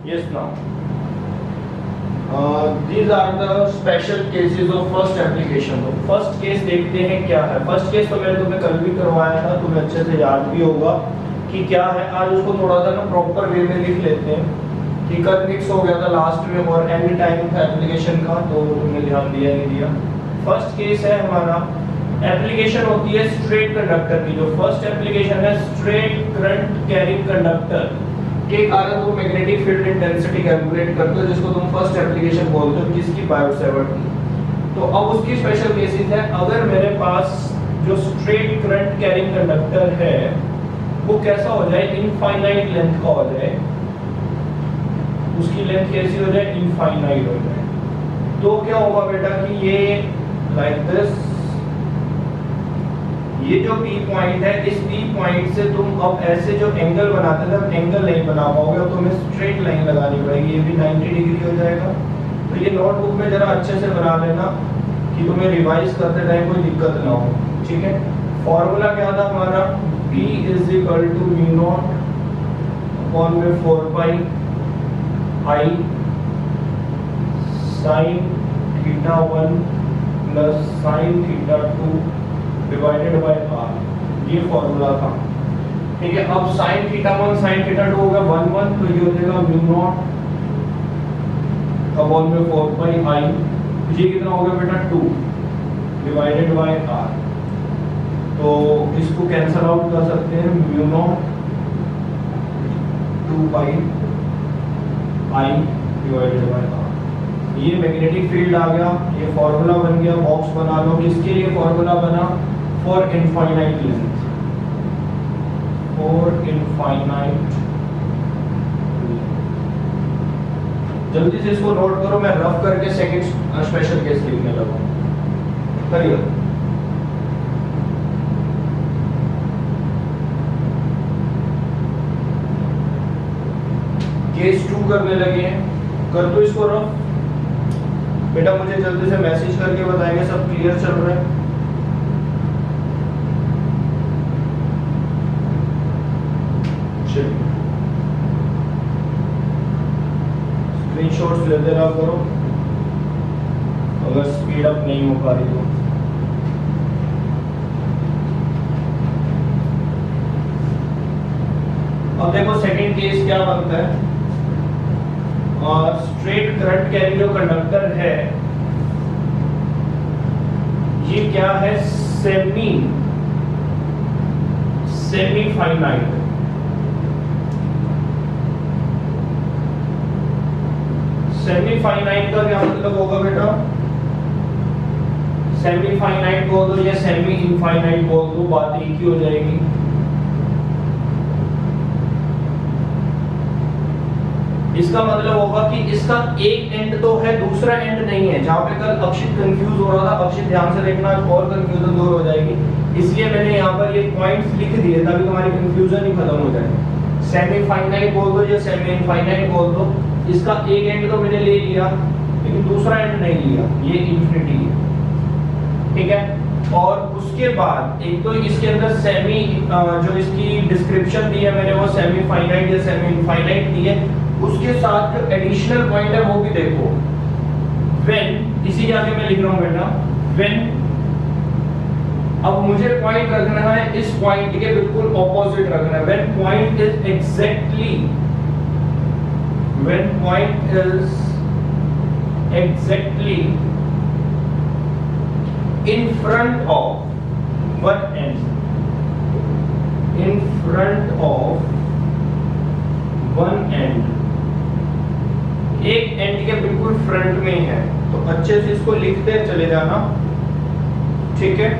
Yes, now. These are the special cases of first application. तो first case देखते हैं क्या है। फर्स्ट केस तो मैंने तुम्हें कल भी करवाया था, तुम्हें अच्छे से याद भी होगा कि क्या है। आज उसको थोड़ा सा ना प्रॉपर वे में लिख लेते हैं कि कल मिक्स हो गया था लास्ट में और एंड टाइम था एप्लीकेशन का, तो तुमने ध्यान दिया नहीं दिया। फर्स्ट केस है हमारा, एप्लीकेशन होती है स्ट्रेट कंडक्टर की। जो फर्स्ट एप्लीकेशन है स्ट्रेट करंट कैरिंग कंडक्टर के कारण तुम मैग्नेटिक फील्ड इंटेंसिटी कैलकुलेट करते हो, जिसको तुम फर्स्ट एप्लीकेशन बोलते हो, किसकी बायोट सावर्ट की। तो अब उसकी स्पेशल केसेस है, अगर मेरे पास जो स्ट्रेट करंट कैरिंग कंडक्टर है वो कैसा हो जाए, इनफाइनाइट लेंथ का हो जाए, उसकी लेंथ कैसी हो जाए, इनफाइनाइट हो जाए। तो क्या होगा बेटा कि ये लाइक दिस, ये जो P पॉइंट है, इस P पॉइंट से तुम अब ऐसे जो एंगल बनाते थे, अब एंगल नहीं बना पाओगे, तो तुम्हें स्ट्रेट लाइन लगानी पड़ेगी। ये भी 90 डिग्री हो जाएगा। तो ये नोटबुक में जरा अच्छे से बना लेना कि तुम्हें रिवाइज करते टाइम कोई दिक्कत ना हो, ठीक है। फॉर्मूला क्या था हमारा, P is equal to mu not upon में 4 pi I sine theta 1 plus sine theta 2 divided by r, ये फॉर्मूला था, ठीक है। अब sin थीटा 1 sin थीटा 2 होगा 1 1, तो ये हो जाएगा म्यू नॉट अपॉन में 4 पाई I, ये कितना हो गया बेटा 2 डिवाइडेड बाय r। तो इसको कैंसल आउट कर सकते हैं, mu naught 2 pi I divided by r। ये मैग्नेटिक फील्ड आ गया, ये फॉर्मूला बन गया। बॉक्स बना लो, किसके लिए फॉर्मूला बना, for infinite length, for infinite. जल्दी से इसको नोट करो, मैं रफ करके सेकंड स्पेशल केस लिखने लगा। करिए, केस 2 करने लगे हैं। कर दो इसको रफ बेटा, मुझे जल्दी से मैसेज करके बताएंगे सब क्लियर चल रहा है। स्क्रीनशॉट्स लेते रहा करो अगर स्पीड अप नहीं हो पा रही तो। अब देखो सेकंड केस क्या बनता है, और स्ट्रेट करंट कैरिंग जो कंडक्टर है ये क्या है, सेमी फाइनाइट। सेमी फाइनाइट का क्या मतलब होगा बेटा, सेमी फाइनाइट बोल दो या सेमी इनफाइनाइट बोल दो, बात एक ही हो जाएगी। इसका मतलब होगा कि इसका एक एंड तो है, दूसरा एंड नहीं है। जहां पे कल अक्षित कंफ्यूज हो रहा था, अक्षित ध्यान से देखना, और कंफ्यूजन दूर हो जाएगी। इसलिए मैंने यहाँ पर ये पॉइंट्स लिख दिए ताकि तुम्हारी कंफ्यूजन ही खत्म हो जाए। सेमी फाइनाइट बोल दो या सेमी इनफाइनाइट बोल दो, इसका एक एंड तो मैंने ले लिया लेकिन दूसरा एंड नहीं लिया, ये इंफिनिटी है, ठीक है। और उसके बाद एक तो इसके अंदर सेमी जो इसकी डिस्क्रिप्शन दी है मैंने, वो सेमी फाइनाइट या सेमी इनफाइनाइट दी है। उसके साथ जो एडिशनल पॉइंट है वो भी देखो, व्हेन, इसी के आगे मैं लिख रहा हूं बेटा, व्हेन। अब मुझे पॉइंट रखना है इस पॉइंट के बिल्कुल ऑपोजिट रखना है। When point is exactly, when point is exactly in front of one and, in front of one and, एक एंड के बिल्कुल फ्रंट में है, तो अच्छे से इसको लिखते चले जाना, ठीक है।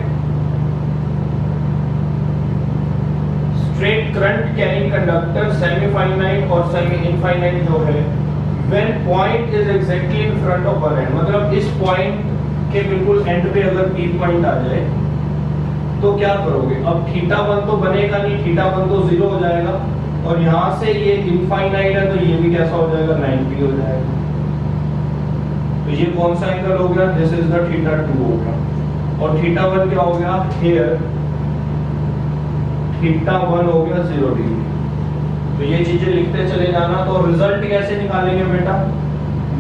Straight current carrying conductor semi finite और सेमी इनफाइनाइट जो है, when point is exactly in front of one and, मतलब इस पॉइंट के बिल्कुल एंड पे अगर P पॉइंट आ जाए तो क्या करोगे। अब थीटा 1 तो बनेगा नहीं, थीटा 1 तो 0 हो जाएगा, और यहां से ये इनफाइनाइट है तो ये भी कैसा हो जाएगा, 90 हो जाएगा। तो ये कौन सा एंगल हो गया, दिस इज द थीटा 2 हो गया। और थीटा 1 क्या हो गया, हियर थीटा 1 हो गया 0 डिग्री। तो ये चीजें लिखते चले जाना। तो रिजल्ट कैसे निकालेंगे बेटा,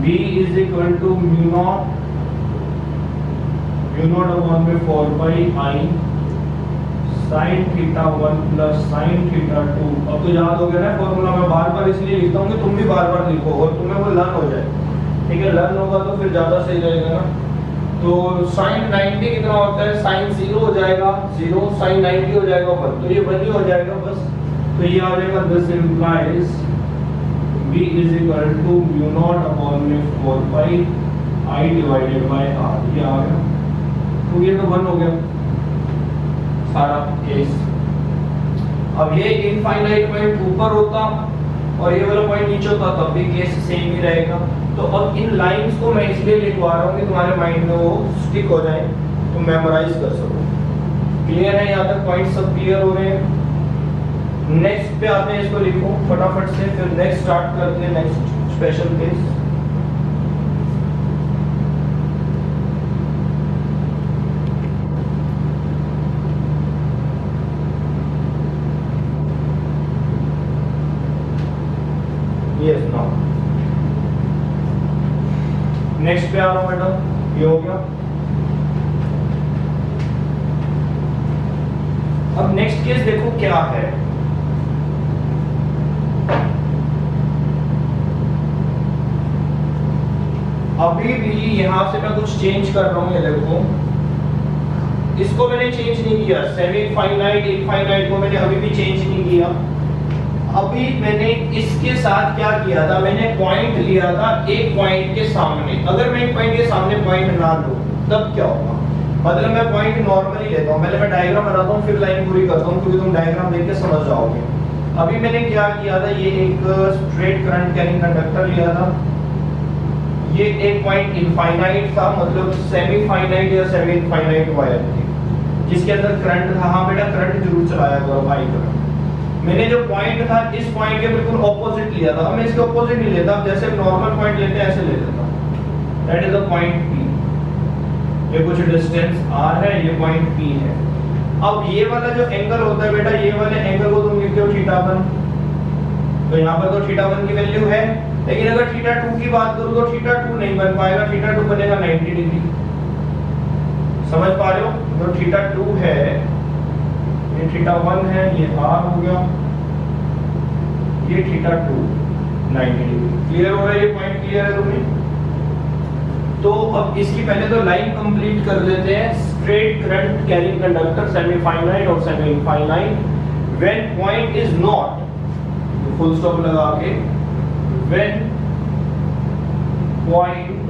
b is equal to mu not upon में 4 pi I sine theta 1 plus sine theta 2। अब तो याद हो गया ना फॉर्मूला, मैं बार बार इसलिए लिखता हूँ कि तुम भी बार बार लिखो और तुम्हें वो लर्न हो जाए, ठीक है। लर्न होगा तो फिर ज्यादा सही रहेगा ना। तो साइन 90 कितना होता है, साइन 0 हो जाएगा 0, साइन 90 हो जाएगा 1, तो ये 1 ही हो जाएगा बस। तो ये आ जाएगा this implies b is equal to mu not upon में 4 pi i divided by r, ये आ गया। तो ये तो 1 हो गया सारा केस। अब ये इनफाइनाइट पॉइंट ऊपर होता और ये वाला पॉइंट नीचे होता तब भी केस सेम ही रहेगा। तो अब इन लाइंस को मैं इसलिए लिखवा रहा हूँ कि तुम्हारे माइंड में वो स्टिक हो जाए, तुम मेमोराइज कर सको। क्लियर है, यहाँ तक पॉइंट सब क्लियर हो रहे हैं। नेक्स्ट पे आते हैं, इसको लिखो फटाफट से, फिर नेक्स्ट स्टार्ट करते हैं next special case. Yes no next पे आ रहा हूं बेटा, ये हो गया। अब नेक्स्ट केस देखो क्या है। अभी भी यहां से मैं कुछ चेंज कर रहा हूं, ये देखो इसको मैंने चेंज नहीं किया, सेमी फाइनाइट इनफाइनाइट को मैंने अभी भी चेंज नहीं किया। अभी मैंने इसके साथ क्या किया था, मैंने पॉइंट लिया था एक पॉइंट के सामने। अगर मैं एक पॉइंट के सामने पॉइंट ना लूं तब क्या होगा, मतलब मैं पॉइंट नॉर्मली लेता हूं, पहले मैं डायग्राम बनाता हूं फिर लाइन पूरी करता हूं, क्योंकि तुम डायग्राम देख के समझ जाओगे। अभी मैंने क्या किया था, ये एक स्ट्रेट करंट कैरिंग कंडक्टर लिया था, ये एक पॉइंट इनफाइनाइट था, मतलब सेमी फाइनाइट या सेमी इनफाइनाइट वायर थी जिसके अंदर करंट था। हाँ बेटा करंट जरूर चलाया करो भाई करंट। मैंने जो पॉइंट था इस पॉइंट के बिल्कुल ऑपोजिट लिया था। अब मैं इसके ऑपोजिट नहीं लेता, जैसे नॉर्मल पॉइंट लेते हैं ऐसे ले लेता हूं। That is the point P, ये कुछ डिस्टेंस r है, ये पॉइंट P है। अब ये वाला जो एंगल होता है बेटा, ये वाले एंगल को तुम लिखते हो θ1, तो यहाँ पर तो θ1 की वैल्यू है, लेकिन अगर θ2 की बात करूं तो θ2 नहीं बन पाएगा, θ2 बनेगा 90 डिग्री। समझ पा रहे हो, जो θ2 है ये θ1 है, ये r हो गया, ये θ2 90 डिग्री। क्लियर हो रहा है, ये पॉइंट क्लियर है तुम्हें। तो अब इसकी पहले तो लाइन कंप्लीट कर लेते हैं। Straight current carrying conductor semi finite और semi infinite, when point is not, full stop लगा के, when point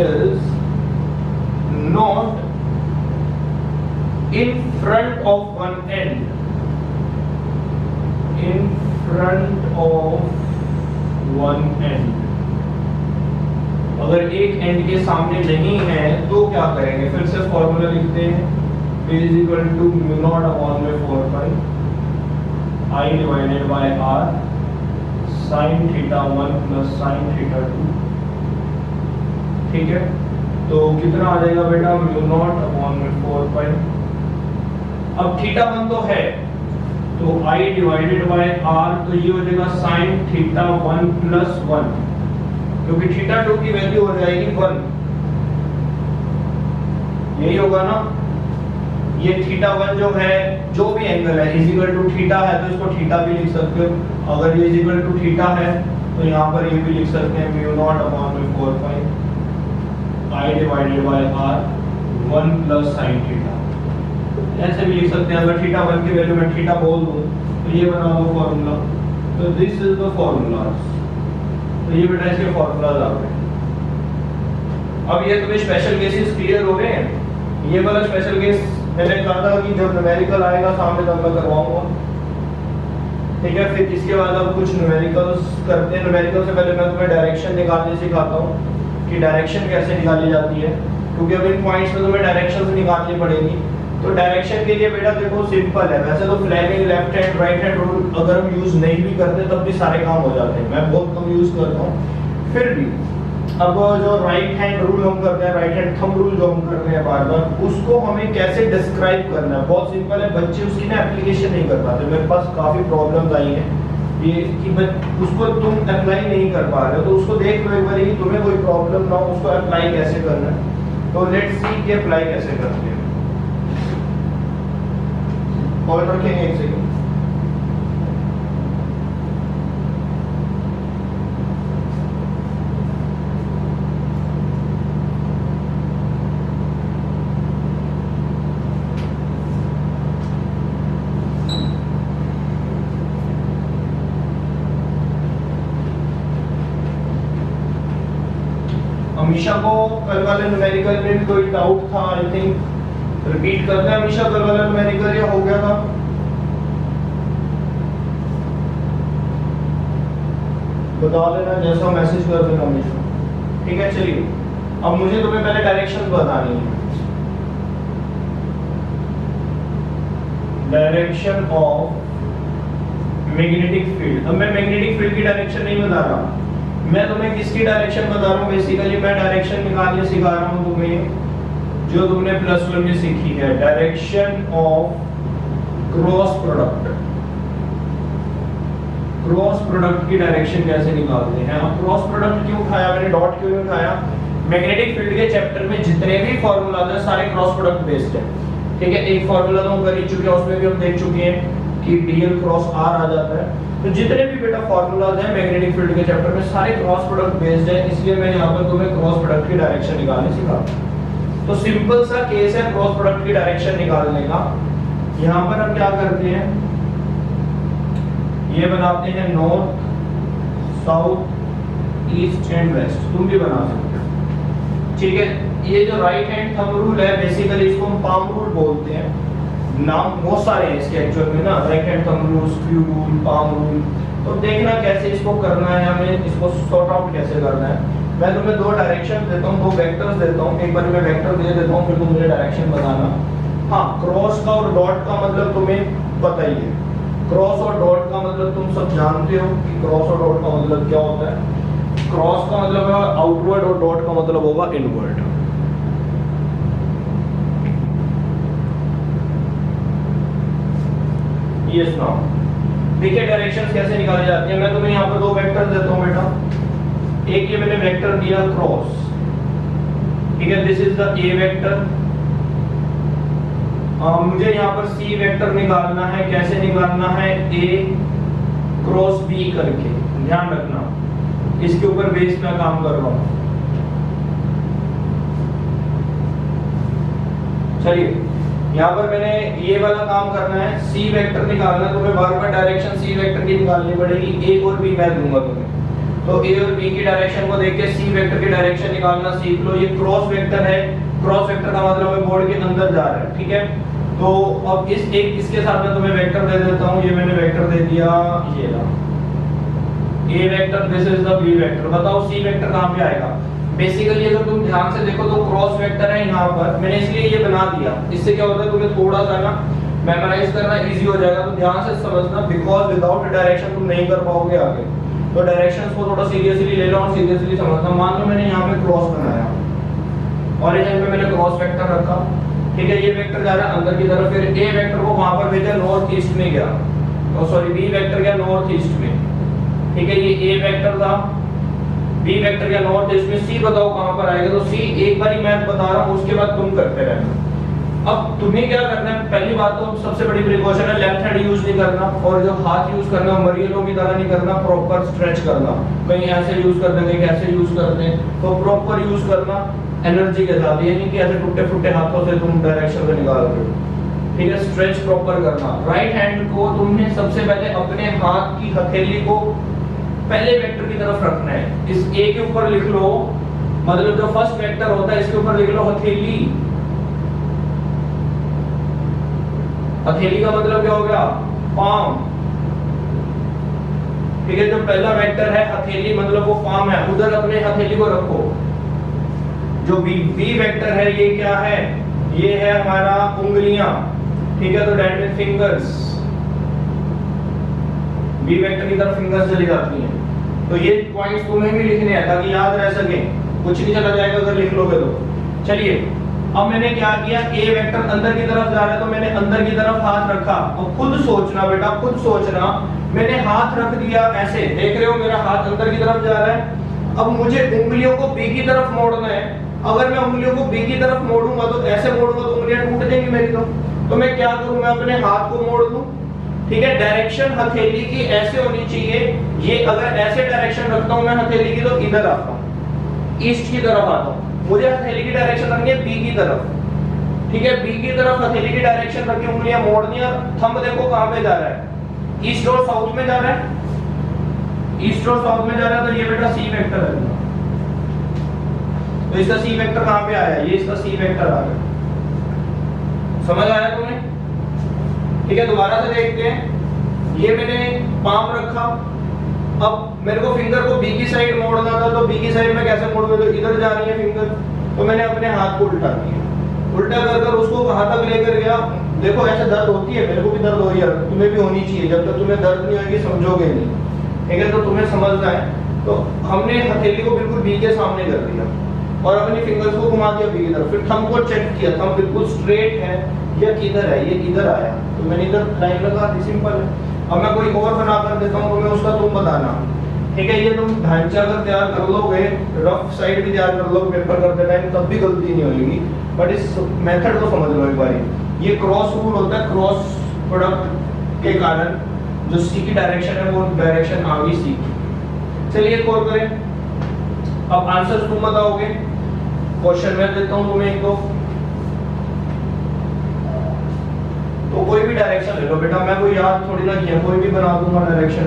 is not in front of one end, in front of one end, अगर एक एंड के सामने नहीं है तो क्या करेंगे, फिर से फॉर्मूला लिखते हैं, P is equal to mu naught upon में 4 pi I divided by R sin θ1 plus sin θ2। ठीक है, तो कितना आ जाएगा बेटा, mu naught upon में 4 pi। अब θ1 तो है, तो I डिवाइडेड बाय R, तो ये हो जाएगा sin θ1 प्लस 1, क्योंकि θ2 की वैल्यू हो जाएगी 1, यही होगा ना। ये θ1 जो है, जो भी एंगल है इज इक्वल टू θ है, तो इसको θ भी लिख सकते हो। अगर ये इज इक्वल टू θ है तो यहाँ पर ये भी लिख सकते हैं mu naught upon में 4 pi I divided by R 1 plus sin θ, ऐसे भी लिख सकते हैं। अगर θ1 की वैल्यू मैं θ बोल दूं तो ये बना दो फॉर्मूला, तो दिस इज द फॉर्मूलास। तो ये बेटा इसके फॉर्मूलाज आ गए। अब ये तुम्हें स्पेशल केसेस क्लियर हो गए हैं। ये वाला स्पेशल केस मैंने कहा था कि जब न्यूमेरिकल आएगा सामने तब मैं करवाऊंगा, ठीक है। फिर इसके बाद अब कुछ न्यूमेरिकल्स करते हैं। न्यूमेरिकल से पहले मैं तुम्हें डायरेक्शन निकालने सिखाता हूँ कि डायरेक्शन कैसे निकाली जाती है, क्योंकि अब इन पॉइंट्स में तुम्हें डायरेक्शंस निकालनी पड़ेगी। तो डायरेक्शन के लिए बेटा देखो सिंपल है, वैसे तो Fleming left hand right hand rule अगर हम यूज नहीं भी करते तब भी सारे काम हो जाते हैं, मैं बहुत कम यूज करता हूँ। फिर भी अब जो राइट हैंड रूल हम करते हैं, राइट हैंड थंब रूल जो हम कर रहे हैं बार बार, उसको हमें कैसे डिस्क्राइब करना है, बहुत सिंपल है। बच्चे उसकी ना एप्लीकेशन नहीं कर पाते, मेरे पास काफी प्रॉब्लम्स आई हैं ये कि उसको तुम अप्लाई नहीं कर पा रहे हो, तो उसको देख लो एक बार कि तुम्हें कोई प्रॉब्लम ना हो, उसको अप्लाई कैसे करना है। तो लेट्स सी कि अप्लाई कैसे करते हैं। कॉल रखेंगे एक सेकंड। अमीशा को कल वाले न्यूमेरिकल में भी कोई डाउट था, आई थिंक रिपीट करते हैं अमीशा कल वाला न्यूमेरिकल या हो गया था? बता देना, जैसा मैसेज कर देना अमीशा, ठीक है। चलिए अब मुझे तुम्हें पहले डायरेक्शन बतानी है। Direction of magnetic field. अब मैं मैग्नेटिक फील्ड की डायरेक्शन नहीं बता रहा, मैं तुम्हें किसकी डायरेक्शन बता रहा हूँ। बेसिकली मैं डायरेक्शन निकालने सिखा रहा हूँ तुम्हें, जो तुमने +1 में सीखी है, direction of cross product. Cross product की डायरेक्शन कैसे निकालते हैं। अब क्रॉस प्रोडक्ट क्यों उठाया मैंने, डॉट क्यों नहीं उठाया? मैग्नेटिक फील्ड के चैप्टर में जितने भी फॉर्मूला हैं सारे क्रॉस प्रोडक्ट बेस्ड है, ठीक है। एक फॉर्मूला तो हम कर ही चुके हैं, उसमें भी हम देख चुके हैं कि dl क्रॉस r आ जाता है। तो जितने भी बेटा फॉर्मूलाज हैं मैग्नेटिक फील्ड के चैप्टर में सारे क्रॉस प्रोडक्ट बेस्ड है, इसलिए मैं यहाँ पर तुम्हें क्रॉस प्रोडक्ट की डायरेक्शन निकालने सिखाता हूँ। तो सिंपल सा केस है क्रॉस प्रोडक्ट की डायरेक्शन निकालने का। यहाँ पर हम क्या करते हैं, ये बनाते हैं north, south, east and west. तुम भी बना सकते हो, ठीक है। ये जो राइट हैंड थंब रूल है, बेसिकली इसको हम पाम रूल बोलते हैं। नाम बहुत सारे हैं इसके एक्चुअल में ना, right hand thumb rule, screw rule, palm rule. तो देखना कैसे इसको करना है, हमें इसको सॉर्ट आउट कैसे करना है। मैं तुम्हें दो डायरेक्शन देता हूँ, दो वेक्टर्स देता हूँ। एक बार मैं वेक्टर दे देता हूँ, फिर तुम मुझे डायरेक्शन बताना। हाँ, क्रॉस का और डॉट का मतलब तुम्हें पता ही है। क्रॉस और डॉट का मतलब तुम सब जानते हो कि क्रॉस और डॉट का मतलब क्या होता है। क्रॉस का मतलब है आउटवर्ड और डॉट का मतलब होगा इनवर्ड। ये सुनाओ, देखिए डायरेक्शंस कैसे निकाली जाती है। मैं तुम्हें यहाँ पर दो वेक्टर देता हूँ बेटा। एक ये मैंने वेक्टर दिया क्रॉस, ठीक है, this is the A vector. मुझे यहाँ पर सी वेक्टर निकालना है। कैसे निकालना है? ए क्रॉस बी करके। ध्यान रखना, इसके ऊपर बेस में काम कर रहा हूँ। चलिए यहाँ पर मैंने ये वाला काम करना है, सी वेक्टर निकालना है। तुम्हें बार बार डायरेक्शन सी वेक्टर की निकालनी पड़ेगी। ए और बी मैं दूंगा तुम्हें, तो ए और बी की डायरेक्शन को देख के सी वेक्टर की डायरेक्शन निकालना सीख लो। ये क्रॉस वेक्टर है, क्रॉस वेक्टर का मतलब है बोर्ड के अंदर जा रहा है, ठीक है। तो अब इसके साथ मैं तुम्हें वेक्टर दे देता हूँ। ये मैंने वेक्टर दे दिया, ये रहा A vector, this is the B vector. बताओ सी वेक्टर कहाँ पे आएगा? बेसिकली अगर तुम ध्यान से देखो तो क्रॉस वेक्टर है यहाँ पर, मैंने इसलिए ये बना दिया। इससे क्या होता है, तुम्हें थोड़ा सा ना मेमोराइज करना इजी हो जाएगा। तो ध्यान से समझना, बिकॉज विदाउट डायरेक्शन तुम नहीं कर पाओगे आगे। तो डायरेक्शंस को थोड़ा सीरियसली ले लो और सीरियसली समझना। मान लो मैंने यहाँ पे क्रॉस बनाया, ओरिजिन पे मैंने क्रॉस वेक्टर रखा, ठीक है। ये वेक्टर जा रहा है अंदर की तरफ, फिर ए वेक्टर को वहां पर भेजा, नॉर्थ ईस्ट में गया, तो सॉरी बी वेक्टर गया नॉर्थ ईस्ट में, ठीक है। ये ए वेक्टर था, बी वेक्टर गया नॉर्थ ईस्ट में। सी बताओ कहां पर आएगा? तो सी एक बार ही मैं बता रहा हूं, उसके बाद तुम करते रहना। अब तुम्हें क्या करना है, पहली बात तो सबसे बड़ी प्रिकॉशन है लेफ्ट हैंड यूज नहीं करना, और जो हाथ यूज करना मरियलों की तरह नहीं करना, प्रॉपर स्ट्रेच करना। कहीं ऐसे यूज कर देंगे, कैसे यूज करते हैं, तो प्रॉपर यूज करना एनर्जी के साथ। ये नहीं कि ऐसे टूटे फूटे हाथों से तुम डायरेक्शन में निकाल रहे हो, ठीक है। स्ट्रेच प्रॉपर करना। राइट हैंड को तुमने सबसे पहले अपने हाथ की हथेली को पहले वेक्टर की तरफ रखना है। इस ए के ऊपर लिख लो, मतलब जो फर्स्ट वेक्टर होता है इसके ऊपर लिख लो हथेली। हथेली का मतलब क्या हो गया? पाम, ठीक है। जो पहला वेक्टर है हथेली, मतलब वो पाम है, उधर अपने हथेली को रखो। जो बी वेक्टर है ये क्या है? ये है हमारा उंगलियां, ठीक है। तो that means fingers, B vector की तरफ फिंगर्स चली जाती हैं। तो ये पॉइंट्स तुम्हें भी लिखने हैं ताकि याद रह सके, कुछ नहीं चला जाएगा अगर लिख लोगे तो। चलिए अब मैंने क्या किया, ए वेक्टर अंदर की तरफ जा रहा है तो मैंने अंदर की तरफ हाथ रखा। और खुद सोचना बेटा, खुद सोचना मैंने हाथ रख दिया ऐसे, देख रहे हो मेरा हाथ अंदर की तरफ जा रहा है। अब मुझे उंगलियों को बी की तरफ मोड़ना है। अगर मैं उंगलियों को बी की तरफ मोड़ूंगा तो ऐसे मोड़ूंगा तो उंगलियां टूट जाएंगी मेरी। तो मैं क्या करूं, मैं अपने हाथ को मोड़ दूं। ठीक है, डायरेक्शन हथेली की ऐसे होनी चाहिए। ये अगर ऐसे डायरेक्शन रखता हूं मैं हथेली की तो इधर आता हूं, ईस्ट की तरफ आता हूं। मुझे हथेली की डायरेक्शन रखनी है बी की तरफ। ठीक है, बी की तरफ हथेली की डायरेक्शन रख के उंगलियां मोड़नी है। थंब देखो कहां पे जा रहा है, ईस्ट और साउथ में जा रहा है। ईस्ट और साउथ में जा रहा है तो ये बेटा सी वेक्टर है। तो इसका सी वेक्टर कहां पे आया, ये इसका सी वेक्टर आ गया। समझ आया तुम्हें? ठीक है, दोबारा से देखते हैं। ये मैंने पाम रखा, अब मेरे को फिंगर को बी की साइड मोड़ना था, तो बी की साइड में कैसे मोड़ूंगा, तो इधर जा रही है फिंगर, तो मैंने अपने हाथ को उल्टा किया। उल्टा कर उसको कहां तक लेकर गया, देखो ऐसे दर्द होती है, मेरे को भी दर्द हो रही है, तुम्हें भी होनी चाहिए। जब तक तुम्हें दर्द नहीं होगी समझोगे नहीं। ठीक है, तो तुम्हें समझना है। तो हमने हथेली को बिल्कुल बी के सामने कर दिया और अपनी फिंगर्स को घुमा दिया बी की तरफ। फिर थंब को चेक किया, थंब बिल्कुल स्ट्रेट है या किधर है, ये इधर आया तो मैंने इधर लाइन लगा दी, सिंपल है। अब मैं कोई और बना कर देता हूँ तो मैं उसका तुम बताना। ठीक है, ये तुम ढांचा अगर तैयार कर लोगे, रफ साइड भी तैयार कर लोगे पेपर करते टाइम, तब भी गलती नहीं होगी। बट इस मेथड को समझ लो एक बार। ये क्रॉस रूल होता है, क्रॉस प्रोडक्ट के कारण जो सी की डायरेक्शन है वो डायरेक्शन आ गई सी की। चलिए एक और करें। अब आंसर तुम बताओगे, क्वेश्चन मैं देता हूं तुम्हें एक तो कोई भी डायरेक्शन ले लो बेटा, मैं कोई याद थोड़ी ना किया, कोई भी बना दूंगा डायरेक्शन।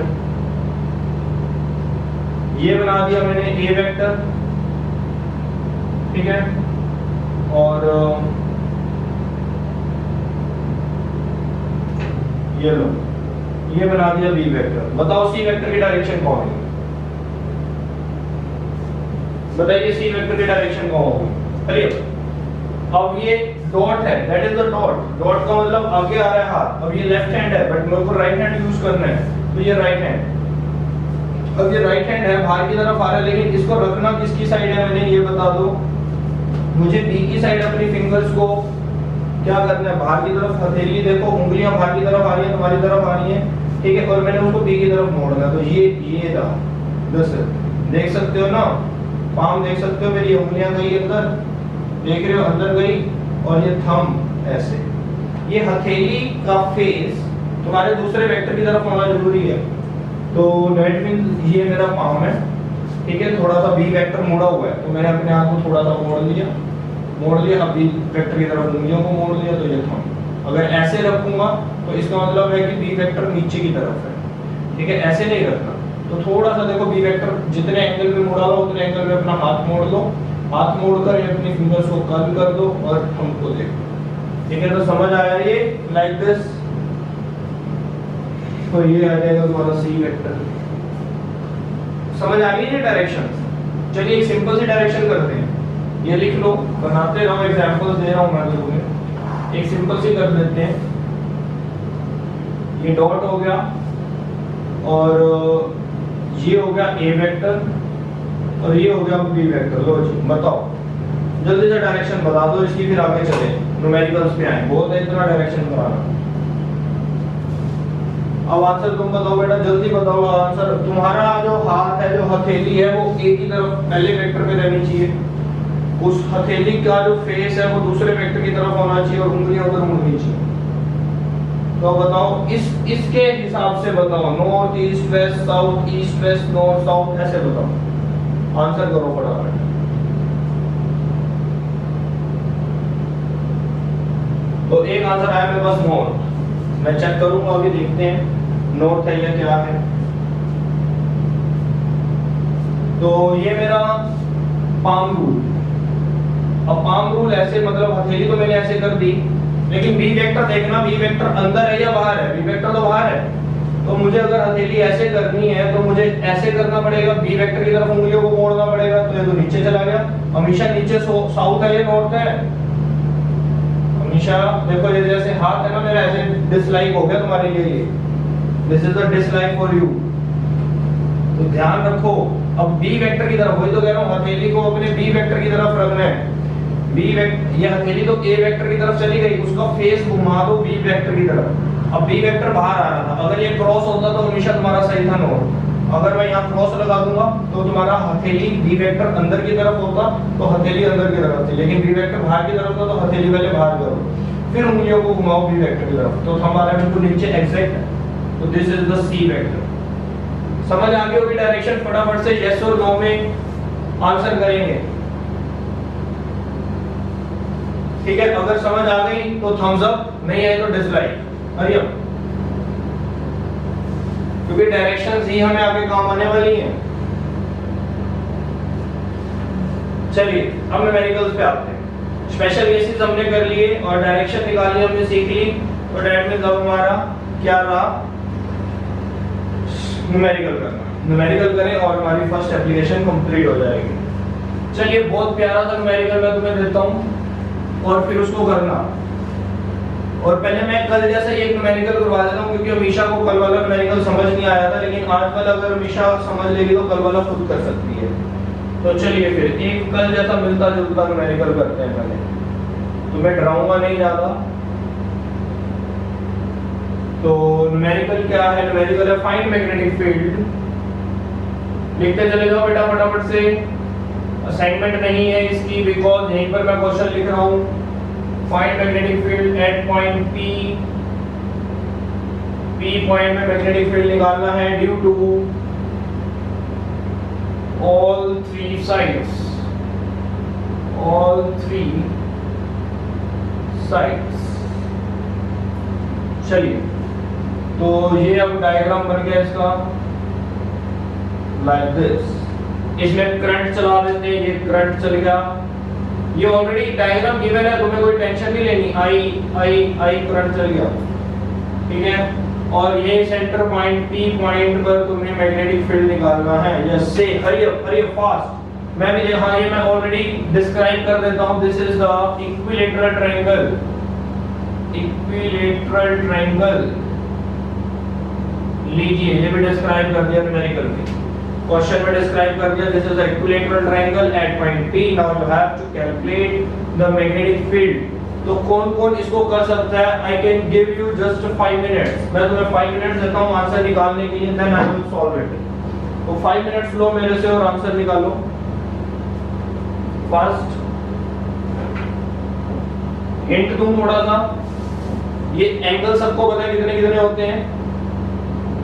ये बना दिया मैंने ए वेक्टर, ठीक है, और ये लो, ये बना दिया बी वेक्टर। बताओ सी वेक्टर की डायरेक्शन कौन है, बताइए सी वेक्टर की डायरेक्शन कौन होगी। चलिए अब ये डॉट है, that is the dot. Dot का मतलब आगे आ रहा है हाथ। अब ये लेफ्ट हैंड है बट मेरे को राइट हैंड यूज करना है, तो ये राइट हैंड। अब ये राइट हैंड है, बाहर की तरफ आ रहा है, लेकिन इसको रखना किसकी साइड है मैंने ये बता दो। मुझे बी की साइड अपनी फिंगर्स को क्या करना है, बाहर की तरफ। हथेली देखो, उंगलियां बाहर की तरफ आ रही है, तुम्हारी तरफ आ रही है, ठीक है, और मैंने उसको बी की तरफ मोड़ना। तो ये रहा, बस देख सकते हो ना, पाम देख सकते हो, मेरी उंगलियां गई अंदर, देख रहे हो अंदर गई, और ये थंब ऐसे। ये हथेली का फेस तुम्हारे दूसरे वेक्टर की तरफ होना जरूरी है। तो दैट मींस ये मेरा पाम है, ठीक है, थोड़ा सा बी वेक्टर मुड़ा हुआ है, तो मैंने अपने हाथ को थोड़ा सा मोड़ लिया, अब बी वेक्टर की तरफ उंगलियों को मोड़ लिया, तो ये थंब। अगर ऐसे रखूंगा तो इसका मतलब है कि बी वेक्टर नीचे की तरफ है, ठीक है, ऐसे नहीं रखना। तो थोड़ा सा देखो बी वेक्टर जितने एंगल में मुड़ा हुआ उतने एंगल में अपना हाथ मोड़ लो, हाथ मोड़कर ये अपनी फिंगर्स को कर्ल कर दो और थंब को देखो, ठीक है। तो समझ आया ये, लाइक दिस। तो ये आ जाएगा तुम्हारा सी वेक्टर। समझ आ गई ये डायरेक्शन। चलिए एक सिंपल सी डायरेक्शन करते हैं, ये लिख लो, बनाते रहो, एग्जांपल्स दे रहा हूं मैं तुम्हें। एक सिंपल सी कर देते हैं। ये डॉट हो गया और ये हो गया ए वेक्टर और ये हो गया बी वेक्टर। लो जी बताओ, जल्दी से डायरेक्शन बता दो इसकी, फिर आगे चले न्यूमेरिकल्स पे आए। बहुत है इतना डायरेक्शन कराना। अब आंसर तुम बताओ बेटा, जल्दी बताओ आंसर। तुम्हारा जो हाथ है, जो हथेली है, वो ए की तरफ पहले वेक्टर पे रहनी चाहिए। उस हथेली का जो फेस है वो दूसरे वेक्टर की तरफ होना चाहिए और उंगलियां उधर मुड़नी चाहिए। तो बताओ इसके हिसाब से बताओ, north east west south, east west north south, ऐसे बताओ, आंसर करो फटाफट। तो एक आंसर आया मेरे पास नॉर्थ, मैं चेक करूंगा अभी, देखते हैं नॉर्थ है या क्या है। तो ये मेरा पाम रूल। अब पाम रूल ऐसे, मतलब हथेली तो मैंने ऐसे कर दी, लेकिन बी वेक्टर देखना, बी वेक्टर अंदर है या बाहर है, बी वेक्टर तो बाहर है। तो मुझे अगर हथेली ऐसे करनी है तो मुझे ऐसे करना पड़ेगा, बी वेक्टर की तरफ उंगलियों को मोड़ना पड़ेगा। तो ये तो नीचे चला गया, हमेशा नीचे साउथ है या नॉर्थ है, हमेशा। देखो ये जैसे हाथ है ना मेरा, ऐसे डिसलाइक हो गया तुम्हारे लिए, ये this is the dislike for you. तो ध्यान रखो, अब बी वेक्टर की तरफ, वही तो कह रहा हूँ, हथेली को अपने बी वेक्टर की तरफ रखना है। बी वेक्टर, ये हथेली तो ए वेक्टर की तरफ चली गई, उसका फेस घुमा दो बी वेक्टर की तरफ। अब बी वेक्टर बाहर आ रहा था, अगर ये क्रॉस होता तो हमेशा तुम्हारा सही था नोट। अगर मैं यहाँ क्रॉस लगा दूंगा तो तुम्हारा हथेली बी वेक्टर अंदर की तरफ होगा तो हथेली अंदर की तरफ थी, लेकिन बी वेक्टर बाहर की तरफ था तो हथेली पहले बाहर करो, फिर उंगलियों को घुमाओ बी वेक्टर की तरफ, तो हमारा बिल्कुल नीचे एग्जैक्ट है। तो this is the C vector. समझ आ गई होगी डायरेक्शन? फटाफट से यस और नो में आंसर करेंगे, ठीक है? अगर समझ आ गई तो थम्स अप, नहीं आए तो डिसलाइक। हरी अप, क्योंकि डायरेक्शंस ही हमें आगे काम आने वाली हैं। चलिए अब न्यूमेरिकल्स पे आते हैं। स्पेशल केसेस हमने कर लिए और डायरेक्शन निकालनी हमने सीख ली, तो दैट मींस अब हमारा क्या रहा? न्यूमेरिकल करना। न्यूमेरिकल करें और हमारी फर्स्ट एप्लीकेशन कंप्लीट हो जाएगी। चलिए बहुत प्यारा सा न्यूमेरिकल मैं तुम्हें देता हूं और फिर उसको करना। और पहले मैं कल जैसा एक न्यूमेरिकल करवा देता हूं, क्योंकि अमीशा को कल वाला न्यूमेरिकल समझ नहीं आया था, लेकिन आज वाला अगर अमीशा समझ लेगी तो कल वाला खुद कर सकती है। तो चलिए फिर एक कल जैसा मिलता जुलता न्यूमेरिकल करते हैं पहले, तो मैं डराऊंगा नहीं ज्यादा। तो न्यूमेरिकल क्या है? न्यूमेरिकल है फाइंड मैग्नेटिक फील्ड। लिखते चले जाओ बेटा फटाफट से, असाइनमेंट नहीं है इसकी, बिकॉज यहीं पर मैं क्वेश्चन लिख रहा हूं। Find magnetic field at point P, P point में मैग्नेटिक फील्ड निकालना है due to all three sides, all three sides. चलिए तो ये अब डायग्राम बन गया इसका लाइक दिस। इसमें करंट चला देते हैं, ये करंट चल गया, ये ऑलरेडी डायग्राम गिवन है, तुम्हें कोई टेंशन नहीं लेनी। आई करंट चल गया, ठीक है? और ये सेंटर पॉइंट पी पॉइंट पर तुम्हें मैग्नेटिक फील्ड निकालना है। यस से हरी अप फास्ट। मैं भी हाँ ये मैं ऑलरेडी डिस्क्राइब कर देता हूं। This is the equilateral triangle, equilateral triangle लीजिए, ये भी डिस्क्राइब कर दिया न्यूमेरिकल में, क्वेश्चन में डिस्क्राइब कर दिया। This is the equilateral triangle at point P. Now you have to calculate the magnetic field. तो कौन-कौन इसको कर सकता है? I can give you just 5 minutes. मैं तुम्हें 5 मिनट्स देता हूं आंसर निकालने के लिए, then I will solve it. तो 5 मिनट्स लो मेरे से और आंसर निकालो। फर्स्ट हिंट दूं थोड़ा सा, ये एंगल सबको पता है कितने कितने होते हैं?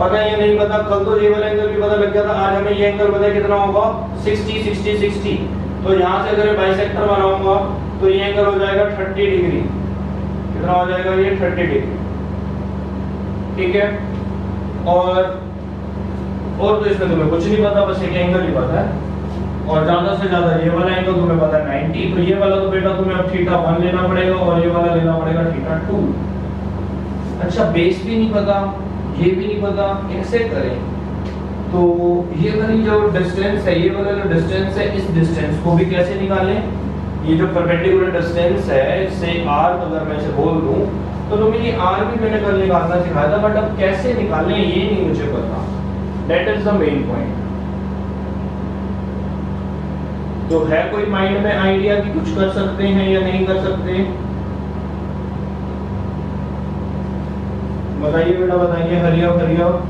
पता है या नहीं पता? कल तो ये वाला एंगल भी पता लग गया था, आज हमें ये एंगल पता है कितना होगा? 60 60 60। तो यहाँ से अगर मैं बाइसेक्टर बनाऊंगा तो ये एंगल हो जाएगा 30 डिग्री। कितना हो जाएगा ये? 30 डिग्री, ठीक है? और तो इसमें तुम्हें कुछ नहीं पता, बस एक एंगल ही पता है, और ज्यादा से ज्यादा ये वाला एंगल तुम्हें पता है 90। तो ये वाला तो बेटा तुम्हें अब θ1 लेना पड़ेगा और ये वाला लेना पड़ेगा θ2। अच्छा बेस भी नहीं पता, ये भी नहीं पता, कैसे करें? तो ये वाली जो डिस्टेंस है, ये वाला जो डिस्टेंस है, इस डिस्टेंस को भी कैसे निकालें? ये जो परपेंडिकुलर डिस्टेंस है, इससे r अगर मैं इसे बोल दूं तो तुम्हें ये r भी मैंने कल निकालना सिखाया था, बट अब कैसे निकालें ये नहीं मुझे पता। That is the main point. तो है कोई माइंड में आइडिया कि कुछ कर सकते हैं या नहीं कर सकते? बताइए बेटा बताइए, हरी अप।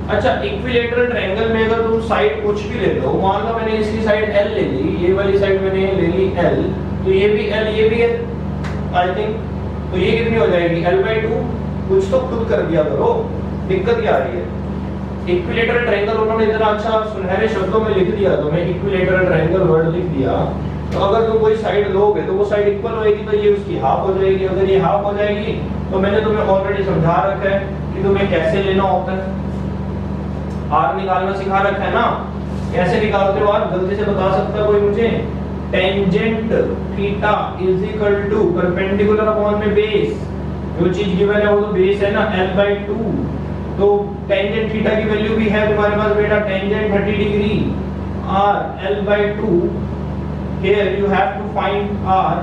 अच्छा इक्विलैटरल ट्रायंगल में अगर तुम साइड कुछ भी ले लो, मान लो मैंने इसकी साइड L ले ली, ये वाली साइड मैंने ले ली L, तो ये भी L ये भी L आई थिंक, तो ये कितनी हो जाएगी? L/2। कुछ तो खुद कर दिया करो, दिक्कत क्या आ रही है? इक्विलैटरल ट्रायंगल उन्होंने इतना अच्छा सुनहरे शब्दों में लिख दिया, तो मैं इक्विलैटरल ट्रायंगल वर्ड लिख दिया। तो अगर तुम कोई साइड लोगे तो वो साइड इक्वल होएगी, तो ये उसकी हाफ हो जाएगी। अगर ये हाफ हो जाएगी तो मैंने तुम्हें ऑलरेडी समझा रखा है कि तुम्हें कैसे लेना होता है, r निकालना सिखा रखा है ना। कैसे निकालते हो आप? जल्दी से बता सकता है कोई मुझे? Tangent theta is equal to perpendicular upon में बेस, जो चीज गिवन है वो तो बेस है ना, L/2। तो टेंजेंट थीटा की वैल्यू भी है तुम्हारे पास बेटा, tangent 30 degree, r L/2। Here you have to find r।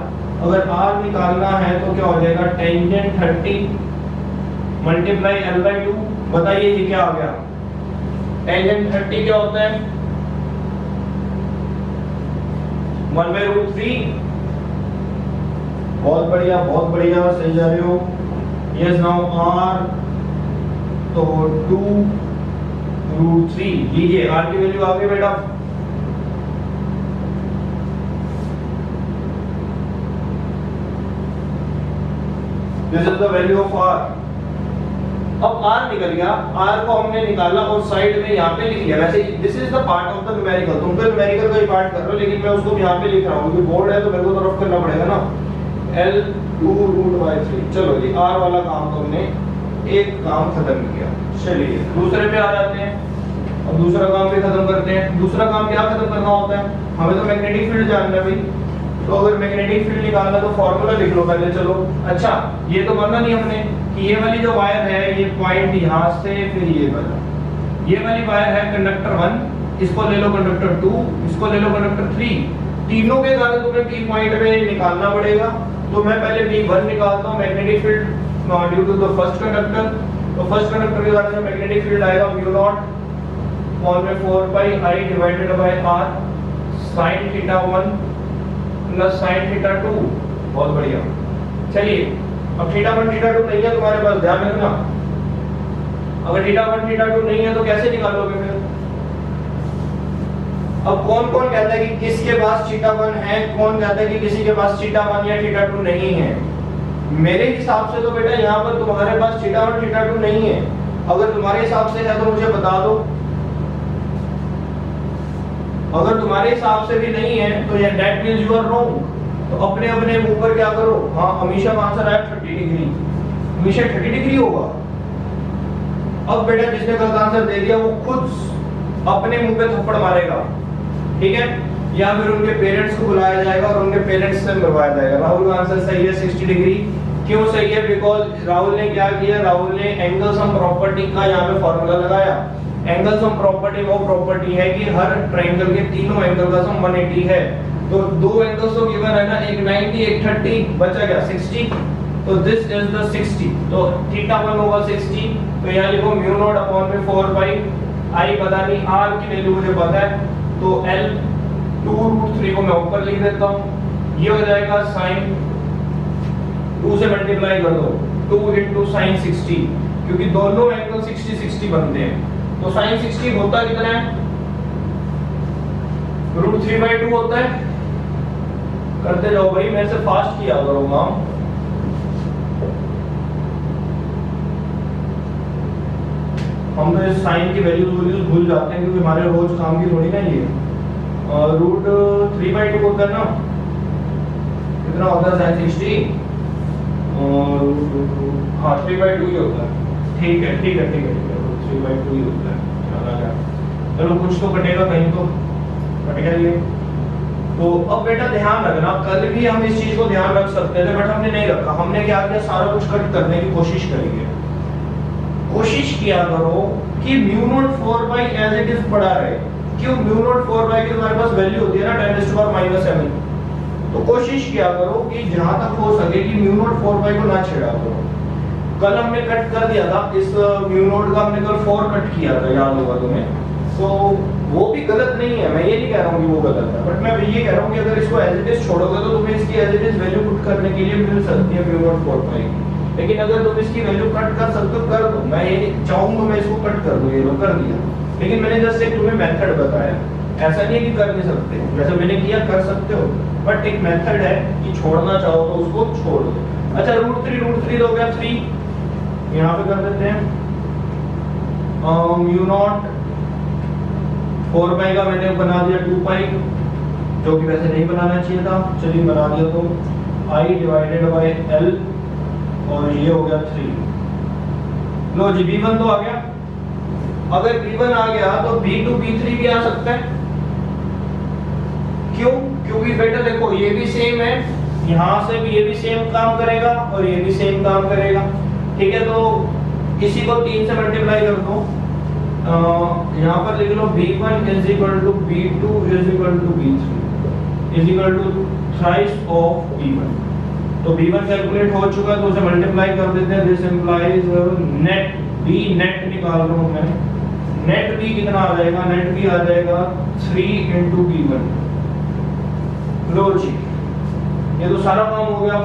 अगर r निकालना है तो क्या हो जाएगा? Tangent 30 multiply L/2। बताइए ये क्या आ गया? टेंजेंट 30 क्या होता है? 1/√3। बहुत बढ़िया, सही जा रहे हो। यस नाउ r तो 2√3 लीजिए r की वैल्यू आ गई बेटा। This is the value of r। अब r निकल गया, r को हमने निकाला और साइड में यहाँ पे लिख लिया। वैसे this is the part of the numerical, तुम तो न्यूमेरिकल का ही पार्ट कर रहे हो, लेकिन मैं उसको यहाँ पे लिख रहा हूँ क्योंकि बोर्ड है तो मेरे को तो रफ करना पड़ेगा ना। L2√3। चलो जी r वाला काम तो हमने एक काम खत्म किया। चलिए दूसरे पे आ जाते हैं। अब दूसरा काम भी खत्म करते हैं। दूसरा काम क्या खत्म करना होता है, हमें तो मैग्नेटिक फील्ड जानना है भाई। तो अगर मैग्नेटिक फील्ड निकालना तो फॉर्मूला लिख लो पहले। चलो अच्छा, ये तो करना नहीं हमने कि ये वाली जो वायर है ये पॉइंट यहाँ से फिर ये वाला, ये वाली वायर है कंडक्टर 1, इसको ले लो कंडक्टर 2, इसको ले लो कंडक्टर 3। तीनों के कारण तुम्हें पी पॉइंट पे निकालना पड़ेगा। तो मैं पहले P1 निकालता हूँ, magnetic field due to the first conductor. तो फर्स्ट कंडक्टर के कारण जो मैग्नेटिक फील्ड आएगा μ0/4 pi I divided by r sin θ1 plus sin θ2। बहुत बढ़िया। चलिए अब θ1 θ2 नहीं है तुम्हारे पास, ध्यान रखना। अगर θ1 θ2 नहीं है तो कैसे निकालोगे फिर? अब कौन कौन कहता है कि किसके पास θ1 है, कौन कहता है कि किसी के पास θ1 या θ2 नहीं है? मेरे हिसाब से तो बेटा यहाँ पर तुम्हारे पास θ1 θ2 नहीं है। अगर तुम्हारे हिसाब से है तो मुझे बता दो। अगर तुम्हारे हिसाब से भी नहीं है तो ये that means you are wrong. तो अपने अपने मुंह पर क्या करो, हाँ हमेशा आंसर आया 30 डिग्री, हमेशा 30 डिग्री होगा। अब बेटा जिसने गलत आंसर दे दिया वो खुद अपने मुंह पे थप्पड़ मारेगा, ठीक है? या फिर उनके पेरेंट्स को बुलाया जाएगा और उनके पेरेंट्स से मरवाया जाएगा। राहुल का आंसर सही है 60 डिग्री। क्यों सही है? बिकॉज राहुल ने क्या किया, राहुल ने एंगल सम प्रॉपर्टी का यहाँ पे फॉर्मूला लगाया। एंगल सम प्रॉपर्टी वो प्रॉपर्टी है कि हर ट्रायंगल के तीनों एंगल का सम 180 है। तो दो एंगल्स तो गिवन है ना, एक 90 एक 30, बचा क्या 60। तो दिस इज द 60। तो θ1 होगा 60। तो यहाँ लिखो μ0/4 पाई I पता नहीं, r की वैल्यू मुझे पता है तो L2√3 को मैं ऊपर लिख देता हूँ। ये हो जाएगा sin 2 से मल्टीप्लाई कर दो 2 * sin 60, क्योंकि दोनों एंगल 60 60 बनते हैं। तो sin 60 होता कितना है? √3/2 होता है। करते जाओ भाई, मेरे से फास्ट किया करो काम। हम तो इस साइन की वैल्यूज भूल जाते हैं क्योंकि हमारे रोज काम की थोड़ी ना ये। √3/2 होता है ना, कितना होता है sin 60? हाँ 3/2 ही होता है। ठीक है 3/2 ही होता है। चलो कुछ तो कटेगा, कहीं तो कटेगा ये। तो अब बेटा ध्यान रखना, कल भी हम इस चीज को ध्यान रख सकते थे बट हमने नहीं रखा। हमने क्या किया, सारा कुछ कट करने की कोशिश करेंगे। कोशिश किया करो कि μ0/4 एज इट इज पड़ा रहे। क्यों? μ0/4 की हमारे पास वैल्यू होती है ना 10⁻⁻⁷। तो कोशिश किया करो कि जहां तक हो सके कि μ0/4 को ना छेड़ा करो। कल हमने कट कर दिया था इस μ0 का, हमने कल 4 कट किया था, याद होगा तुम्हें। तो वो भी गलत नहीं है, मैं ये नहीं कह रहा हूँ कि वो गलत है, बट मैं ये कह रहा हूँ कि अगर इसको एज इट इज छोड़ोगे तो तुम्हें इसकी as it is value put करने के लिए मिल सकती है μ0/4। लेकिन अगर तुम इसकी वैल्यू कट कर सकते हो कर दो, मैं ये चाहूँ तो मैं इसको कट कर दूं, ये लो कर दिया। लेकिन मैंने जस्ट एक तुम्हें मेथड बताया, ऐसा नहीं है कि कर नहीं सकते, जैसे मैंने किया कर सकते हो, बट एक मेथड है कि छोड़ना चाहो तो उसको छोड़ दो। अच्छा √3 हो गया 3, यहाँ पे कर देते हैं μ0/4 का मैंने बना दिया 2 पाई, जो कि वैसे नहीं बनाना चाहिए था, चलिए बना दिया। तो I डिवाइडेड बाय L और ये हो गया 3। लो जी B1 तो आ गया। अगर B1 आ गया तो B2 B3 भी आ सकता है। क्यों? क्योंकि बेटा देखो ये भी सेम है, यहाँ से भी ये भी सेम काम करेगा और ये भी सेम काम करेगा, ठीक है? तो इसी को 3 से मल्टीप्लाई कर दो। यहाँ पर लिख लो B1 = B2 = B3 = thrice of B1। तो B1 कैलकुलेट हो चुका है तो उसे मल्टीप्लाई कर देते हैं। This implies net B net निकाल रहा हूं मैं। नेट B कितना आ जाएगा? नेट B आ जाएगा 3 * B1। लो जी ये तो सारा काम हो गया।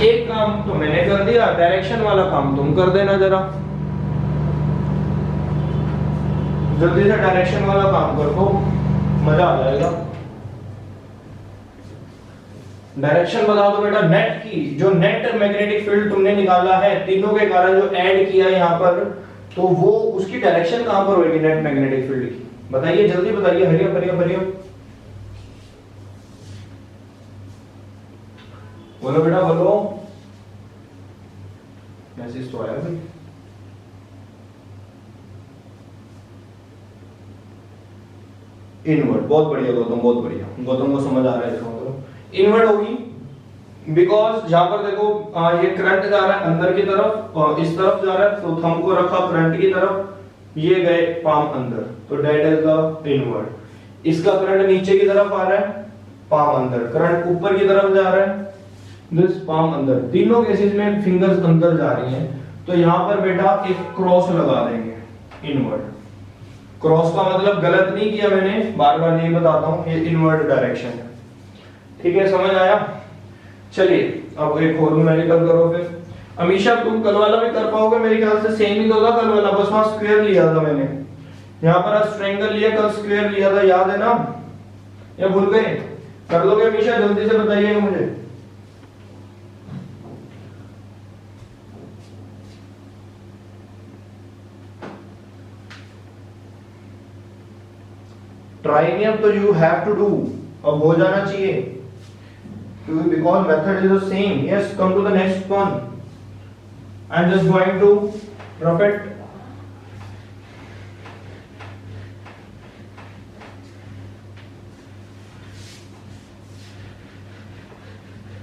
एक काम तो मैंने कर दिया, डायरेक्शन वाला काम तुम कर देना जरा, जल्दी से डायरेक्शन वाला काम कर दो, मजा आ जाएगा। डायरेक्शन बता दो बेटा। नेट की जो नेट मैग्नेटिक फील्ड तुमने निकाला है तीनों के कारण जो ऐड किया यहाँ पर, तो वो उसकी डायरेक्शन कहां पर होगी नेट मैग्नेटिक फील्ड की? बताइए जल्दी बताइए, हरिया हरिया हरिया बोलो बेटा बोलो। मैसेज तो आया भाई। इनवर्ड, बहुत बढ़िया गौतम, बहुत बढ़िया, गौतम को समझ आ रहा है। देखो इनवर्ड होगी बिकॉज जहां पर देखो ये करंट जा रहा है अंदर की तरफ और इस तरफ जा रहा है, तो थंब को रखा करंट की तरफ, ये गए पाम अंदर, तो डेट इज द इनवर्ड। इसका करंट नीचे की तरफ आ रहा है, पाम अंदर, करंट ऊपर की तरफ जा रहा है, दिस पाम अंदर। तीनों केसेस में फिंगर्स अंदर जा रही हैं, तो यहां पर बेटा एक क्रॉस लगा देंगे इनवर्ड। क्रॉस का मतलब गलत नहीं किया मैंने, बार बार यही बताता हूं, ये इनवर्ड डायरेक्शन है। ठीक है, समझ आया? चलिए अब एक और न्यूमेरिकल करो फिर। अमीशा तुम कल वाला भी कर पाओगे, मेरे ख्याल से सेम ही तो था कल वाला, बस वहां स्क्वायर लिया था मैंने, यहाँ पर ट्रायंगल लिया, कल स्क्वायर लिया था, याद है ना या भूल गए? कर लोगे अमीशा? जल्दी से बताइएगा मुझे। ट्राइनियम तो यू हैव टू डू, अब हो जाना चाहिए because method is the same. Yes, come to the next one. I'm just going to rough it.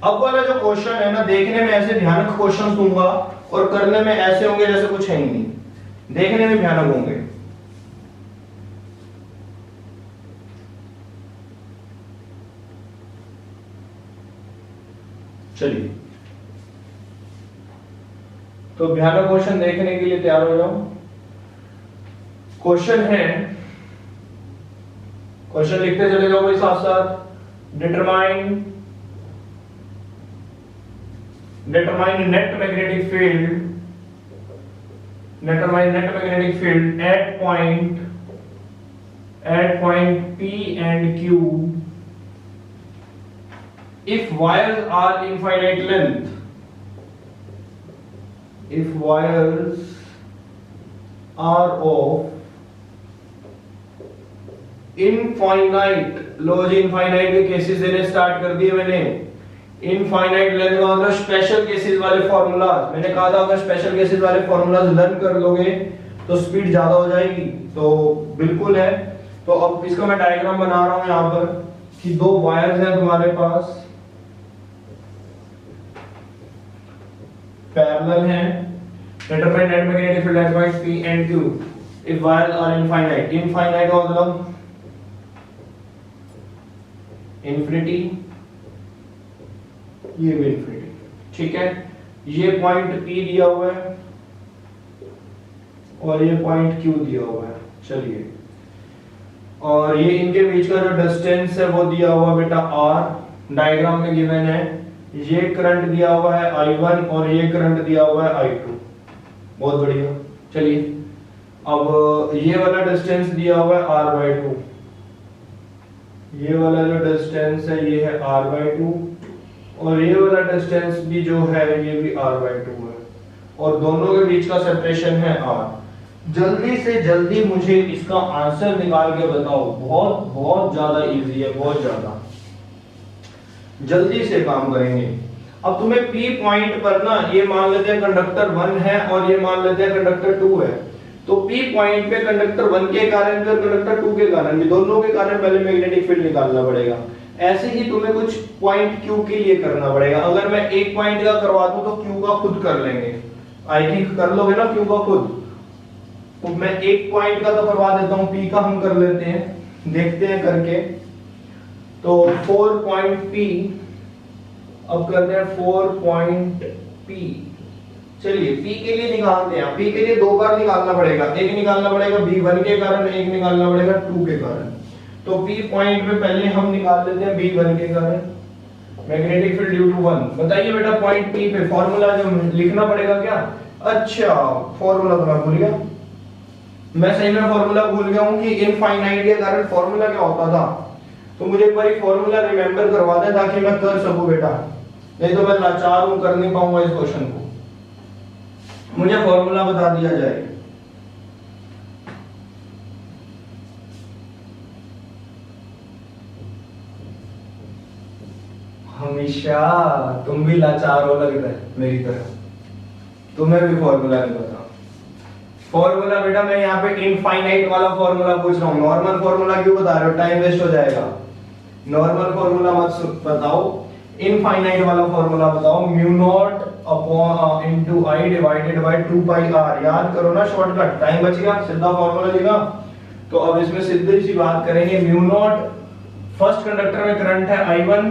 अब वाला जो क्वेश्चन है ना, देखने में ऐसे भयानक क्वेश्चन दूंगा और करने में ऐसे होंगे जैसे कुछ है ही नहीं, देखने में भयानक होंगे। चलिए तो भयानक क्वेश्चन देखने के लिए तैयार हो जाओ। क्वेश्चन है, क्वेश्चन लिखते चले जाओ भाई साथ साथ। Determine net magnetic field, determine net magnetic field at point P and Q if wires are infinite length, if wires are of infinite, लो जी इनफाइनाइट के केसेस देने स्टार्ट कर दिए मैंने। इनफाइनाइट लेंथ का मतलब स्पेशल केसेस वाले फॉर्मूलाज, मैंने कहा था अगर स्पेशल केसेस वाले फॉर्मूलाज लर्न कर लोगे तो स्पीड ज्यादा हो जाएगी, तो बिल्कुल है। तो अब इसका मैं डायग्राम बना रहा हूं यहां पर कि दो वायर्स हैं तुम्हारे पास, पैरेलल हैं, determine net magnetic field at point P and Q if wires are infinite, infinite का मतलब इंफिनिटी, ये भी इंफिनिटी, ठीक है। ये पॉइंट P दिया हुआ है और ये पॉइंट Q दिया हुआ है, चलिए। और ये इनके बीच का जो डिस्टेंस है वो दिया हुआ बेटा R, डायग्राम में गिवन है। ये करंट दिया हुआ है I1 और ये करंट दिया हुआ है I2, बहुत बढ़िया। चलिए अब ये वाला डिस्टेंस दिया हुआ है R/2, ये वाला जो डिस्टेंस है ये है R/2 और ये वाला डिस्टेंस भी जो है ये भी R/2 है और दोनों के बीच का सेपरेशन है R। जल्दी से जल्दी मुझे इसका आंसर निकाल के बताओ, बहुत बहुत ज्यादा इजी है, बहुत ज्यादा, जल्दी से काम करेंगे। अब तुम्हें P पॉइंट पर ना, ये मान लेते हैं कंडक्टर 1 है और ये मान लेते हैं कंडक्टर 2 है, तो P पॉइंट पे कंडक्टर 1 के कारण भी और कंडक्टर 2 के कारण भी, दोनों के कारण पहले मैग्नेटिक फील्ड निकालना पड़ेगा। ऐसे ही तुम्हें कुछ पॉइंट Q के लिए करना पड़ेगा। अगर मैं एक पॉइंट का करवा दूं तो Q का खुद कर लेंगे, आई थिंक कर लोगे ना Q का खुद। तो मैं एक पॉइंट का तो करवा देता हूं, P का हम कर लेते हैं, देखते हैं करके। तो 4 पॉइंट P, अब करते हैं 4 पॉइंट P। चलिए P के लिए निकालते हैं। P के लिए दो बार निकालना पड़ेगा, एक निकालना पड़ेगा B1 के कारण, एक निकालना पड़ेगा 2 के कारण। तो P पॉइंट पे पहले हम निकाल लेते हैं B1 के कारण। Magnetic field due to 1। बताइए बेटा पॉइंट पी पे फॉर्मूला जो लिखना पड़ेगा क्या? अच्छा फॉर्मूला तो मैं भूल गया, मैं सही में फॉर्मूला भूल गया हूं कि इनफाइनाइट के कारण फॉर्मूला क्या होता था। तो मुझे एक बार फॉर्मूला रिमेंबर करवा दे ताकि मैं कर सकूं बेटा, नहीं तो मैं लाचार हूं, कर नहीं पाऊंगा इस क्वेश्चन को। मुझे फॉर्मूला बता दिया जाए। हमेशा तुम भी लाचार हो लगता है मेरी तरह, तुम्हें भी फॉर्मूला नहीं पता। फॉर्मूला बेटा मैं यहाँ पे इनफाइनाइट वाला फॉर्मूला पूछ रहा हूँ, नॉर्मल फॉर्मूला क्यों बता रहे हो, टाइम वेस्ट हो जाएगा। नॉर्मल फॉर्मूला मत बताओ, इनफाइनाइट वाला फॉर्मूला बताओ। Mu not upon into I divided by 2 pi R. याद करो ना शॉर्टकट, टाइम बच गया, सीधा फॉर्मूला लिखा। तो अब इसमें सीधी सी बात करेंगे, म्यू नॉट फर्स्ट कंडक्टर में करंट है I1,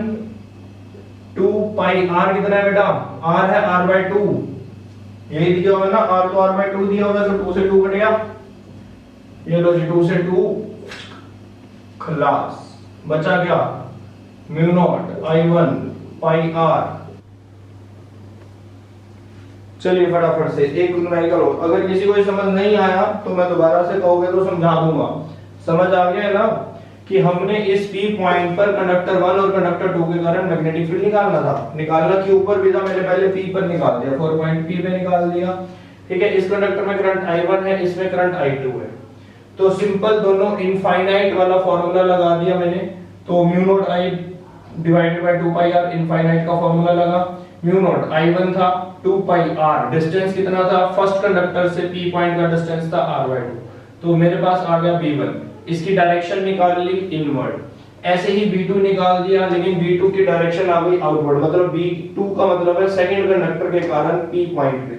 2 पाई आर कितना है बेटा, आर है r/2, यही दिया हुआ ना, r तो r/2 दिया हुआ, तो 2 से 2 कट गया, ये लो जी 2 से 2 खलास, बचा क्या mu naught I1 pi are. चलिए फटाफट से एक न्यूमेरिकल हो, अगर किसी को समझ नहीं आया तो मैं दोबारा से कहोगे तो समझा दूंगा। समझ आ गया है ना कि हमने इस P पॉइंट पर कंडक्टर 1 और कंडक्टर 2 के कारण मैग्नेटिक फील्ड निकालना था। निकालना के ऊपर भी था, मैंने पहले P पर निकाल दिया, 4 पॉइंट P पे निकाल दिया। ठीक है, इस कंडक्टर में करंट I1 है, इसमें करंट I2 है। तो सिंपल दोनों इनफाइनाइट वाला फार्मूला लगा दिया मैंने। तो mu naught I divided by 2 pi r, infinite का फार्मूला लगा। म्यू नॉट I1 था 2 पाई r, डिस्टेंस कितना था फर्स्ट कंडक्टर से P पॉइंट का डिस्टेंस था r/2, तो मेरे पास आ गया B1। इसकी डायरेक्शन निकाल ली इनवर्ड। ऐसे ही B2 निकाल दिया, लेकिन B2 की डायरेक्शन आ गई आउटवर्ड, मतलब B2 का मतलब है सेकंड कंडक्टर के कारण P पॉइंट पे।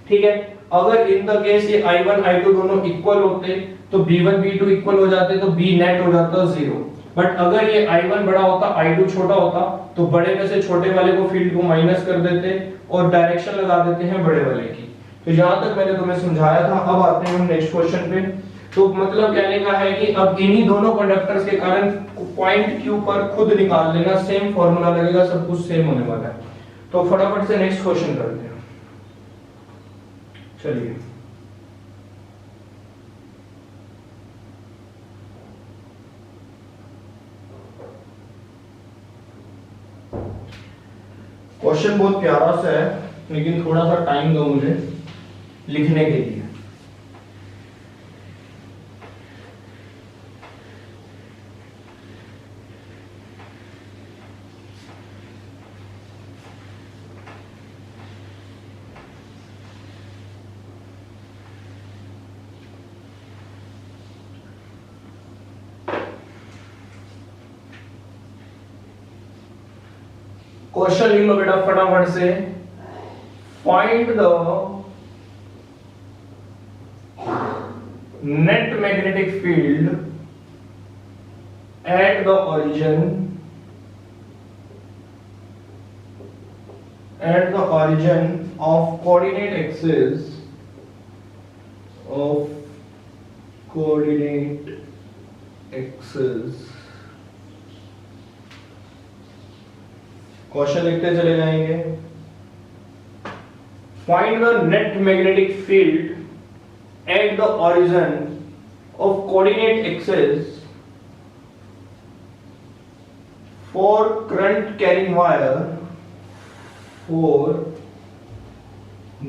ठीक है, अगर इन द केस ये I1 I2 दोनों इक्वल होते तो B1 B2 इक्वल हो जाते, तो B नेट हो जाता 0। बट अगर ये I1 बड़ा होता I2 छोटा होता, तो बड़े में से छोटे वाले को फील्ड को माइनस कर देते और डायरेक्शन लगा देते हैं बड़े वाले की। तो यहां तक मैंने तुम्हें समझाया था। अब आते हैं हम नेक्स्ट क्वेश्चन पे। तो मतलब कहने का है कि अब इन्हीं दोनों कंडक्टर्स के कारण पॉइंट Q पर खुद निकाल लेना, सेम फॉर्मूला लगेगा, सब कुछ सेम होने वाला है। तो फटाफट से नेक्स्ट क्वेश्चन करते हैं। चलिए क्वेश्चन बहुत प्यारा सा है, लेकिन थोड़ा सा टाइम दो मुझे लिखने के लिए। क्वेश्चन लिख लो बेटा फटाफट से। Find the net magnetic field at the origin of coordinate axis question लिखते चले जाएंगे। Find the net magnetic field at the origin of coordinate axis for current carrying wire for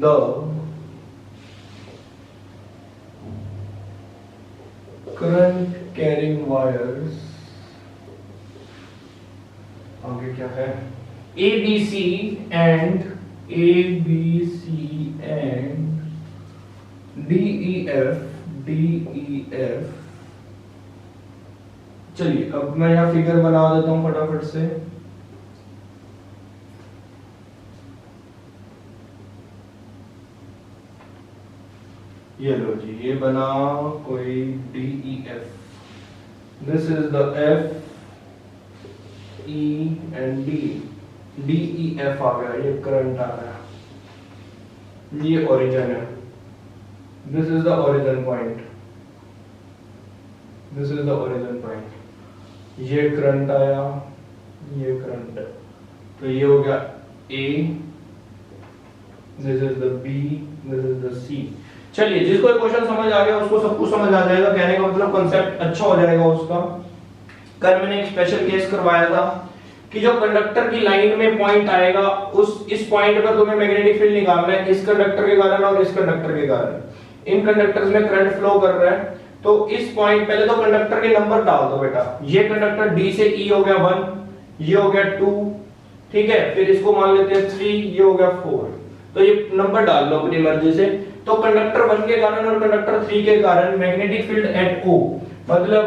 the current carrying wires। आगे क्या है, ABC and DEF। चलिए अब मैं यहाँ फिगर बना देता हूँ फटाफट से। ये लो जी, ये बना कोई DEF। This is the F E and D, DEF आ गया, ये करंट आ गया, ये ओरिजिन है, this is the origin point, this is the origin point, ये करंट आया, ये करंट है, तो ये हो गया A, this is the B, this is the C। चलिए, जिसको क्वेश्चन समझ आ गया उसको सब कुछ समझ आ जाएगा, कहने का मतलब कांसेप्ट अच्छा हो जाएगा उसका। कल मैंने एक स्पेशल केस करवाया था कि जो कंडक्टर की लाइन में पॉइंट आएगा, उस इस पॉइंट पर तुम्हें मैग्नेटिक फील्ड निकालना है, इस कंडक्टर के कारण और इस कंडक्टर के कारण। इन कंडक्टर्स में करंट फ्लो कर रहा है, तो इस पॉइंट, पहले तो कंडक्टर के नंबर डाल दो बेटा। ये कंडक्टर D से E हो गया 1, ये हो गया 2, ठीक है, फिर इसको मान लेते हैं 3, ये हो गया 4। तो ये नंबर डाल लो अपनी मर्जी से। तो कंडक्टर 1 के कारण और कंडक्टर 3 के कारण मैग्नेटिक फील्ड एट O, मतलब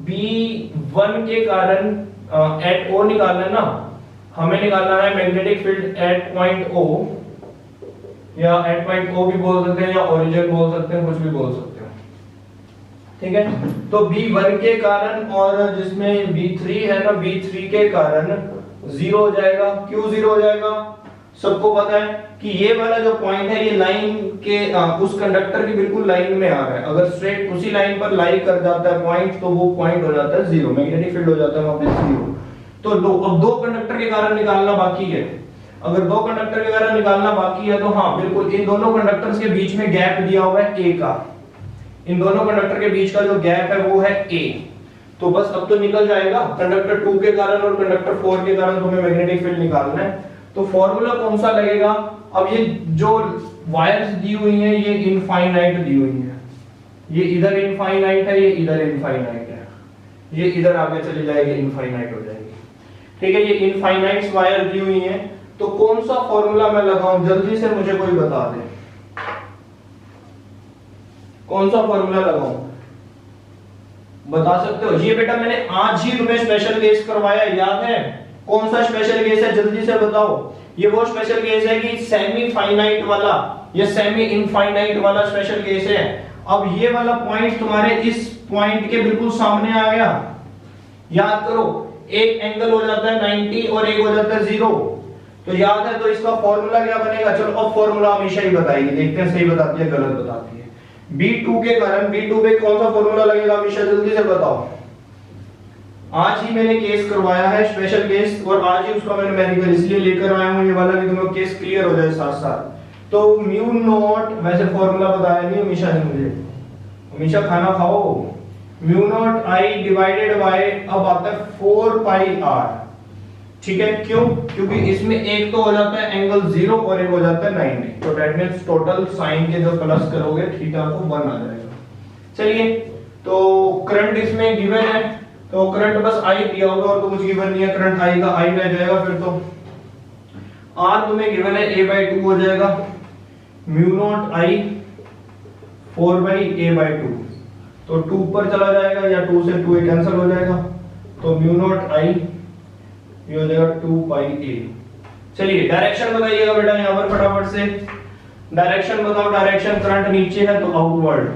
B1 के कारण एट O निकालना है ना, हमें निकालना है magnetic field at point O, या एट पॉइंट O भी बोल सकते हैं या ओरिजिन बोल सकते हैं, कुछ भी बोल सकते हैं, ठीक है। तो B1 के कारण और जिसमें B3 है ना, B3 के कारण 0 हो जाएगा। क्यों 0 हो जाएगा? सबको पता है कि ये वाला जो पॉइंट है, ये लाइन के उस कंडक्टर की बिल्कुल लाइन में आ रहा है। अगर स्ट्रेट उसी लाइन पर लाई कर जाता है पॉइंट, तो वो पॉइंट हो जाता है 0, मैग्नेटिक फील्ड हो जाता है वहां पे 0। तो अब दो कंडक्टर के कारण निकालना बाकी है। अगर दो कंडक्टर के कारण निकालना बाकी है तो हाँ बिल्कुल, इन दोनों कंडक्टर्स के बीच में गैप दिया हुआ है A का, इन दोनों कंडक्टर के बीच का जो गैप है वो है A। तो बस अब तो निकल जाएगा। कंडक्टर 2 के कारण और कंडक्टर 4 के कारण तुम्हें मैग्नेटिक फील्ड निकालना है। तो फॉर्मूला कौन सा लगेगा? अब ये जो वायर्स दी हुई हैं ये इनफाइनाइट दी हुई है, ये इधर इनफाइनाइट है, ये इधर इनफाइनाइट है, ये इधर आगे चली जाएगी, इनफाइनाइट हो जाएगी, ठीक है। ये इनफाइनाइट वायर दी हुई हैं, तो कौन सा फॉर्मूला मैं लगाऊं? जल्दी से मुझे कोई बता दे, कौन सा फॉर्मूला लगाऊं? बता सकते हो? ये बेटा मैंने आज ही तुम्हें स्पेशल केस करवाया, याद है? कौन सा स्पेशल केस है? जल्दी से बताओ। ये वो स्पेशल केस है कि सेमी फाइनाइट वाला या सेमी इनफाइनाइट वाला स्पेशल केस है। अब ये वाला पॉइंट तुम्हारे इस पॉइंट के बिल्कुल सामने आ गया, याद करो, एक एंगल हो जाता है 90 और एक हो जाता है 0, तो याद है? तो इसका फॉर्मूला क्या बनेगा? चलो अब फॉर्मूला हमेशा ही बताएगी, देखते हैं सही बताती है गलत बताती है। B2 के कारण B2 पे कौन सा फॉर्मूला लगेगा हमेशा? जल्दी से बताओ। आज ही मैंने केस करवाया है स्पेशल केस, और आज ही उसका मैंने मेडिकल इसलिए लेकर आया हूं ये वाला कि तुम्हें केस क्लियर हो जाए साथ साथ। तो म्यू नॉट, वैसे फॉर्मूला बताया नहीं हमेशा ने मुझे, हमेशा खाना खाओ। Mu naught I divided bye, अब आता है 4 पाई r, ठीक है। क्यों? क्योंकि इसमें एक तो हो जाता है एंगल 0 और एक हो जाता है 90, तो दैट मींस टोटल साइन के जो प्लस करोगे थीटा को 1 आ जाएगा। चलिए, तो करंट इसमें गिवन है, तो करंट बस I दिया होगा और तो कुछ गिवन नहीं है, करंट I का I रह जाएगा, फिर तो R तुम्हें गिवन है A/2 हो जाएगा, म्यू नॉट I 4/A/2, तो 2 पर चला जाएगा या 2 से 2 कैंसिल हो जाएगा, तो म्यू नॉट I ये हो जाएगा 2 पाई A। चलिए डायरेक्शन बताइएगा बेटा यहां पर फटाफट से, डायरेक्शन बताओ। डायरेक्शन करंट नीचे है तो outward,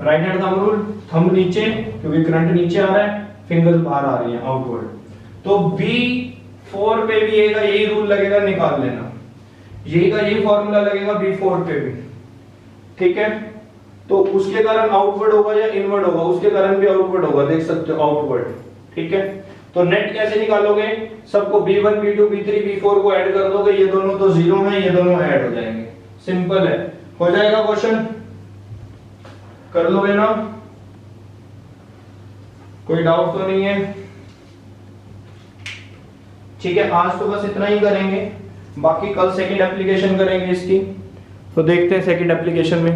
right hand thumb rule, thumb नीचे क्योंकि करंट नीचे आ रहा है, फिंगर्स बाहर आ रही हैं, आउटवर्ड। तो B4 पे भी ये का यही रूल लगेगा, निकाल लेना, यही का यही फॉर्मूला लगेगा B4 पे भी, ठीक है। तो उसके कारण आउटवर्ड होगा या इनवर्ड होगा? उसके कारण भी आउटवर्ड होगा, देख सकते हो, आउटवर्ड, ठीक है। तो नेट कैसे निकालोगे? सबको B1 B2 B3 B4 को ऐड कर दोगे, ये दोनों तो 0 हैं, ये दोनों ऐड हो जाएंगे, सिंपल है, हो जाएगा क्वेश्चन, कर लोगे ना? कोई डाउट तो नहीं है? ठीक है, आज तो बस इतना ही करेंगे, बाकी कल सेकंड एप्लीकेशन करेंगे इसकी, तो देखते हैं सेकंड एप्लीकेशन में।